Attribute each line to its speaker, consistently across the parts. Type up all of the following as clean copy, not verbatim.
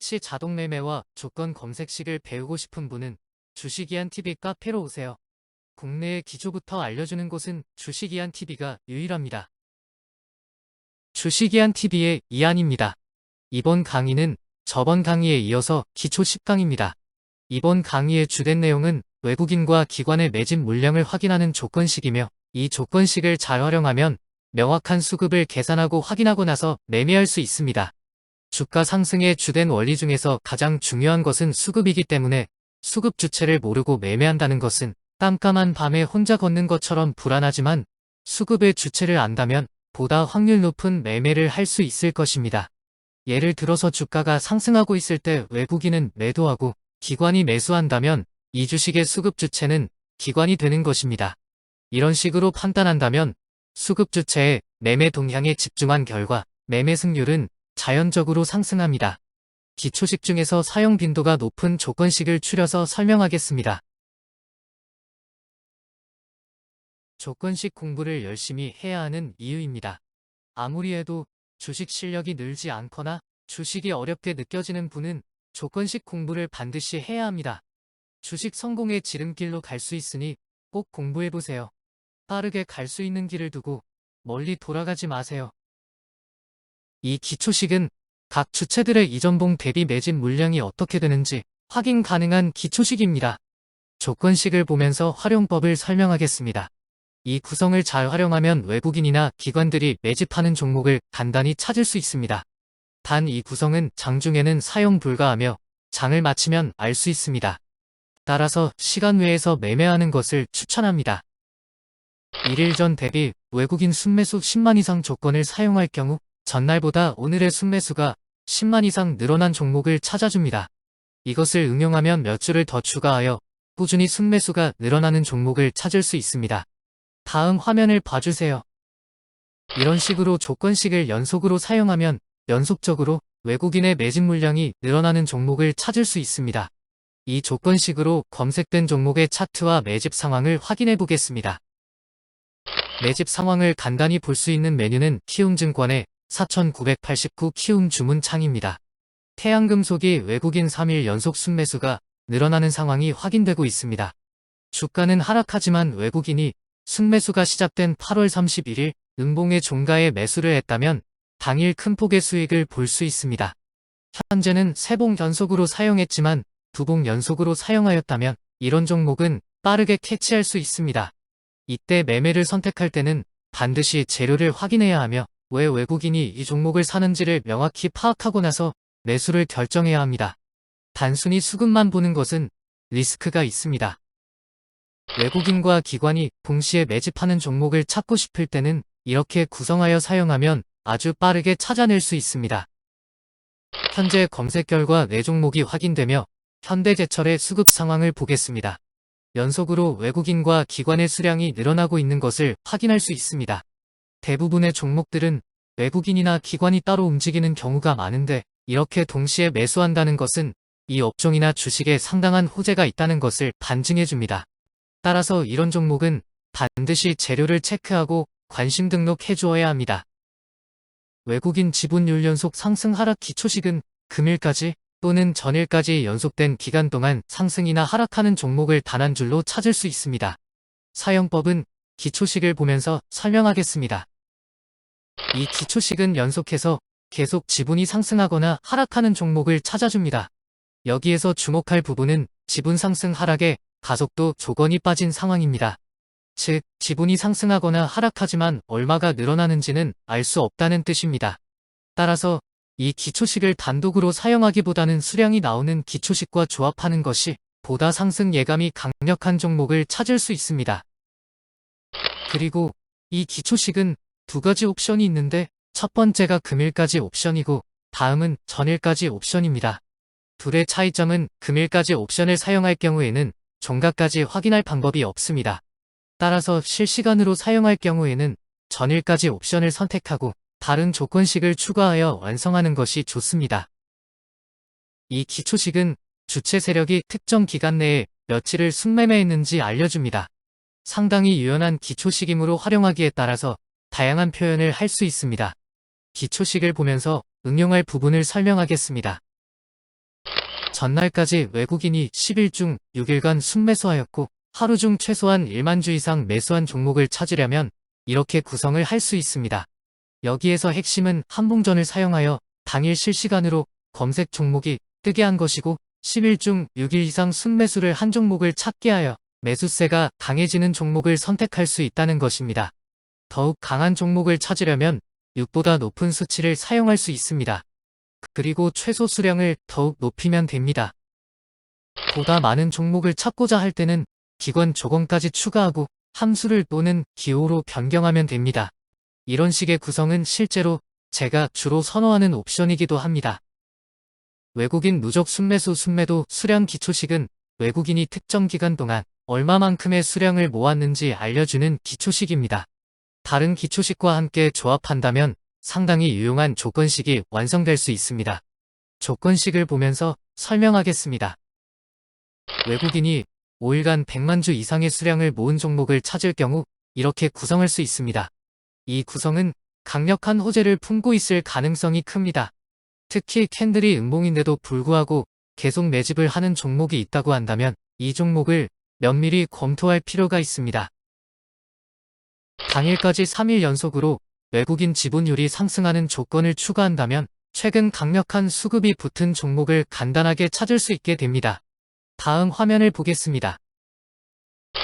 Speaker 1: 캐치 자동 매매와 조건 검색식을 배우고 싶은 분은 주식이한TV 카페로 오세요. 국내의 기초부터 알려주는 곳은 주식이한TV가 유일합니다. 주식이한TV의 이한입니다. 이번 강의는 저번 강의에 이어서 기초 10강입니다. 이번 강의의 주된 내용은 외국인과 기관의 매집 물량을 확인하는 조건식이며, 이 조건식을 잘 활용하면 명확한 수급을 계산하고 확인하고 나서 매매할 수 있습니다. 주가 상승의 주된 원리 중에서 가장 중요한 것은 수급이기 때문에 수급 주체를 모르고 매매한다는 것은 깜깜한 밤에 혼자 걷는 것처럼 불안하지만, 수급의 주체를 안다면 보다 확률 높은 매매를 할 수 있을 것입니다. 예를 들어서 주가가 상승하고 있을 때 외국인은 매도하고 기관이 매수한다면 이 주식의 수급 주체는 기관이 되는 것입니다. 이런 식으로 판단한다면 수급 주체의 매매 동향에 집중한 결과 매매 승률은 자연적으로 상승합니다. 기초식 중에서 사용 빈도가 높은 조건식을 추려서 설명하겠습니다. 조건식 공부를 열심히 해야 하는 이유입니다. 아무리 해도 주식 실력이 늘지 않거나 주식이 어렵게 느껴지는 분은 조건식 공부를 반드시 해야 합니다. 주식 성공의 지름길로 갈 수 있으니 꼭 공부해보세요. 빠르게 갈 수 있는 길을 두고 멀리 돌아가지 마세요. 이 기초식은 각 주체들의 이전봉 대비 매집 물량이 어떻게 되는지 확인 가능한 기초식입니다. 조건식을 보면서 활용법을 설명하겠습니다. 이 구성을 잘 활용하면 외국인이나 기관들이 매집하는 종목을 간단히 찾을 수 있습니다. 단 이 구성은 장중에는 사용 불가하며 장을 마치면 알 수 있습니다. 따라서 시간 외에서 매매하는 것을 추천합니다. 1일 전 대비 외국인 순매수 10만 이상 조건을 사용할 경우 전날보다 오늘의 순매수가 10만 이상 늘어난 종목을 찾아줍니다. 이것을 응용하면 몇 주를 더 추가하여 꾸준히 순매수가 늘어나는 종목을 찾을 수 있습니다. 다음 화면을 봐주세요. 이런 식으로 조건식을 연속으로 사용하면 연속적으로 외국인의 매집 물량이 늘어나는 종목을 찾을 수 있습니다. 이 조건식으로 검색된 종목의 차트와 매집 상황을 확인해 보겠습니다. 매집 상황을 간단히 볼 수 있는 메뉴는 키움증권의 4989 키움 주문 창입니다. 태양금속이 외국인 3일 연속 순매수가 늘어나는 상황이 확인되고 있습니다. 주가는 하락하지만 외국인이 순매수가 시작된 8월 31일 음봉의 종가에 매수를 했다면 당일 큰 폭의 수익을 볼 수 있습니다. 현재는 3봉 연속으로 사용했지만 2봉 연속으로 사용하였다면 이런 종목은 빠르게 캐치할 수 있습니다. 이때 매매를 선택할 때는 반드시 재료를 확인해야 하며 왜 외국인이 이 종목을 사는지를 명확히 파악하고 나서 매수를 결정해야 합니다. 단순히 수급만 보는 것은 리스크가 있습니다. 외국인과 기관이 동시에 매집하는 종목을 찾고 싶을 때는 이렇게 구성하여 사용하면 아주 빠르게 찾아낼 수 있습니다. 현재 검색 결과 4종목이 확인되며 현대제철의 수급 상황을 보겠습니다. 연속으로 외국인과 기관의 수량이 늘어나고 있는 것을 확인할 수 있습니다. 대부분의 종목들은 외국인이나 기관이 따로 움직이는 경우가 많은데, 이렇게 동시에 매수한다는 것은 이 업종이나 주식에 상당한 호재가 있다는 것을 반증해줍니다. 따라서 이런 종목은 반드시 재료를 체크하고 관심 등록해 주어야 합니다. 외국인 지분율 연속 상승 하락 기초식은 금일까지 또는 전일까지 연속된 기간 동안 상승이나 하락하는 종목을 단 한 줄로 찾을 수 있습니다. 사용법은 기초식을 보면서 설명하겠습니다. 이 기초식은 연속해서 계속 지분이 상승하거나 하락하는 종목을 찾아줍니다. 여기에서 주목할 부분은 지분 상승 하락에 가속도 조건이 빠진 상황입니다. 즉, 지분이 상승하거나 하락하지만 얼마가 늘어나는지는 알 수 없다는 뜻입니다. 따라서 이 기초식을 단독으로 사용하기보다는 수량이 나오는 기초식과 조합하는 것이 보다 상승 예감이 강력한 종목을 찾을 수 있습니다. 그리고 이 기초식은 2가지 옵션이 있는데, 첫 번째가 금일까지 옵션이고 다음은 전일까지 옵션입니다. 둘의 차이점은 금일까지 옵션을 사용할 경우에는 종가까지 확인할 방법이 없습니다. 따라서 실시간으로 사용할 경우에는 전일까지 옵션을 선택하고 다른 조건식을 추가하여 완성하는 것이 좋습니다. 이 기초식은 주체 세력이 특정 기간 내에 며칠을 순매매했는지 알려줍니다. 상당히 유연한 기초식이므로 활용하기에 따라서 다양한 표현을 할 수 있습니다. 기초식을 보면서 응용할 부분을 설명하겠습니다. 전날까지 외국인이 10일 중 6일간 순매수하였고 하루 중 최소한 1만 주 이상 매수한 종목을 찾으려면 이렇게 구성을 할 수 있습니다. 여기에서 핵심은 한봉전을 사용하여 당일 실시간으로 검색 종목이 뜨게 한 것이고 10일 중 6일 이상 순매수를 한 종목을 찾게 하여 매수세가 강해지는 종목을 선택할 수 있다는 것입니다. 더욱 강한 종목을 찾으려면 6보다 높은 수치를 사용할 수 있습니다. 그리고 최소 수량을 더욱 높이면 됩니다. 보다 많은 종목을 찾고자 할 때는 기관 조건까지 추가하고 함수를 또는 기호로 변경하면 됩니다. 이런 식의 구성은 실제로 제가 주로 선호하는 옵션이기도 합니다. 외국인 누적 순매수 순매도 수량 기초식은 외국인이 특정 기간 동안 얼마만큼의 수량을 모았는지 알려주는 기초식입니다. 다른 기초식과 함께 조합한다면 상당히 유용한 조건식이 완성될 수 있습니다. 조건식을 보면서 설명하겠습니다. 외국인이 5일간 100만 주 이상의 수량을 모은 종목을 찾을 경우 이렇게 구성할 수 있습니다. 이 구성은 강력한 호재를 품고 있을 가능성이 큽니다. 특히 캔들이 음봉인데도 불구하고 계속 매집을 하는 종목이 있다고 한다면 이 종목을 면밀히 검토할 필요가 있습니다. 당일까지 3일 연속으로 외국인 지분율이 상승하는 조건을 추가한다면 최근 강력한 수급이 붙은 종목을 간단하게 찾을 수 있게 됩니다. 다음 화면을 보겠습니다.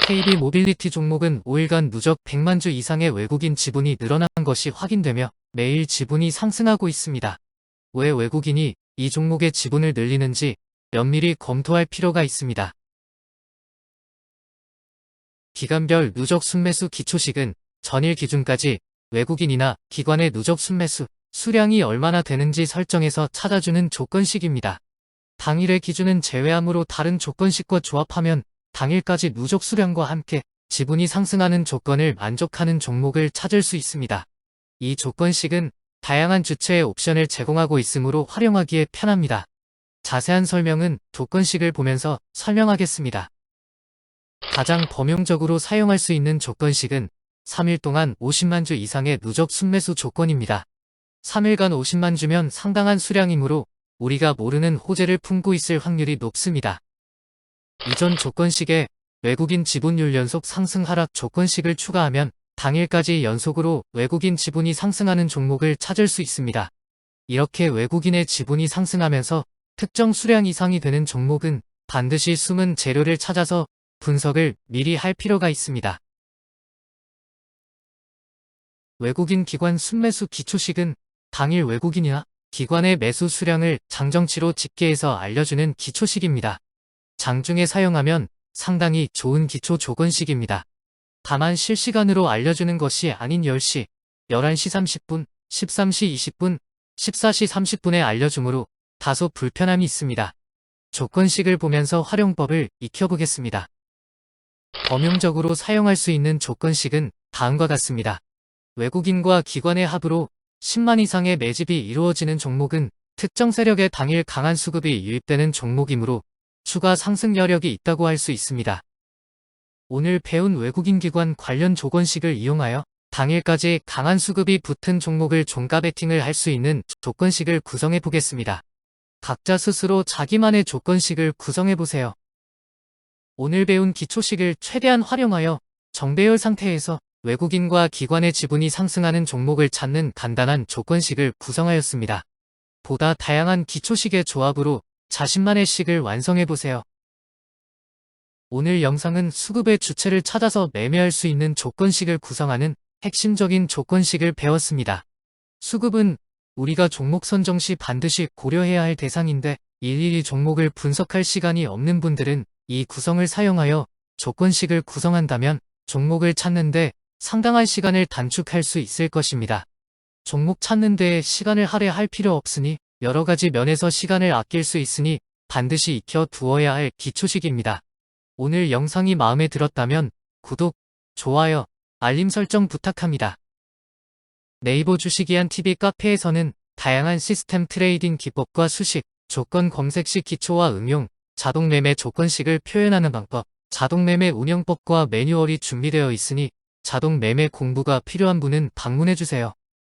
Speaker 1: KB 모빌리티 종목은 5일간 누적 100만 주 이상의 외국인 지분이 늘어난 것이 확인되며 매일 지분이 상승하고 있습니다. 왜 외국인이 이 종목의 지분을 늘리는지 면밀히 검토할 필요가 있습니다. 기간별 누적 순매수 기초식은 전일 기준까지 외국인이나 기관의 누적 순매수 수량이 얼마나 되는지 설정해서 찾아주는 조건식입니다. 당일의 기준은 제외하므로 다른 조건식과 조합하면 당일까지 누적 수량과 함께 지분이 상승하는 조건을 만족하는 종목을 찾을 수 있습니다. 이 조건식은 다양한 주체의 옵션을 제공하고 있으므로 활용하기에 편합니다. 자세한 설명은 조건식을 보면서 설명하겠습니다. 가장 범용적으로 사용할 수 있는 조건식은 3일 동안 50만 주 이상의 누적 순매수 조건입니다. 3일간 50만 주면 상당한 수량이므로 우리가 모르는 호재를 품고 있을 확률이 높습니다. 이전 조건식에 외국인 지분율 연속 상승 하락 조건식을 추가하면 당일까지 연속으로 외국인 지분이 상승하는 종목을 찾을 수 있습니다. 이렇게 외국인의 지분이 상승하면서 특정 수량 이상이 되는 종목은 반드시 숨은 재료를 찾아서 분석을 미리 할 필요가 있습니다. 외국인 기관 순매수 기초식은 당일 외국인이나 기관의 매수 수량을 장정치로 집계해서 알려주는 기초식입니다. 장중에 사용하면 상당히 좋은 기초 조건식입니다. 다만 실시간으로 알려주는 것이 아닌 10시, 11시 30분, 13시 20분, 14시 30분에 알려주므로 다소 불편함이 있습니다. 조건식을 보면서 활용법을 익혀보겠습니다. 범용적으로 사용할 수 있는 조건식은 다음과 같습니다. 외국인과 기관의 합으로 10만 이상의 매집이 이루어지는 종목은 특정 세력의 당일 강한 수급이 유입되는 종목이므로 추가 상승 여력이 있다고 할 수 있습니다. 오늘 배운 외국인 기관 관련 조건식을 이용하여 당일까지 강한 수급이 붙은 종목을 종가 베팅을 할 수 있는 조건식을 구성해 보겠습니다. 각자 스스로 자기만의 조건식을 구성해 보세요. 오늘 배운 기초식을 최대한 활용하여 정배열 상태에서 외국인과 기관의 지분이 상승하는 종목을 찾는 간단한 조건식을 구성하였습니다. 보다 다양한 기초식의 조합으로 자신만의 식을 완성해보세요. 오늘 영상은 수급의 주체를 찾아서 매매할 수 있는 조건식을 구성하는 핵심적인 조건식을 배웠습니다. 수급은 우리가 종목 선정 시 반드시 고려해야 할 대상인데 일일이 종목을 분석할 시간이 없는 분들은 이 구성을 사용하여 조건식을 구성한다면 종목을 찾는데 상당한 시간을 단축할 수 있을 것입니다. 종목 찾는 데에 시간을 할애할 필요 없으니 여러 가지 면에서 시간을 아낄 수 있으니 반드시 익혀 두어야 할 기초식입니다. 오늘 영상이 마음에 들었다면 구독, 좋아요, 알림 설정 부탁합니다. 네이버 주식이한TV 카페에서는 다양한 시스템 트레이딩 기법과 수식, 조건 검색 시 기초와 응용, 자동매매 조건식을 표현하는 방법, 자동매매 운영법과 매뉴얼이 준비되어 있으니 자동매매 공부가 필요한 분은 방문해주세요.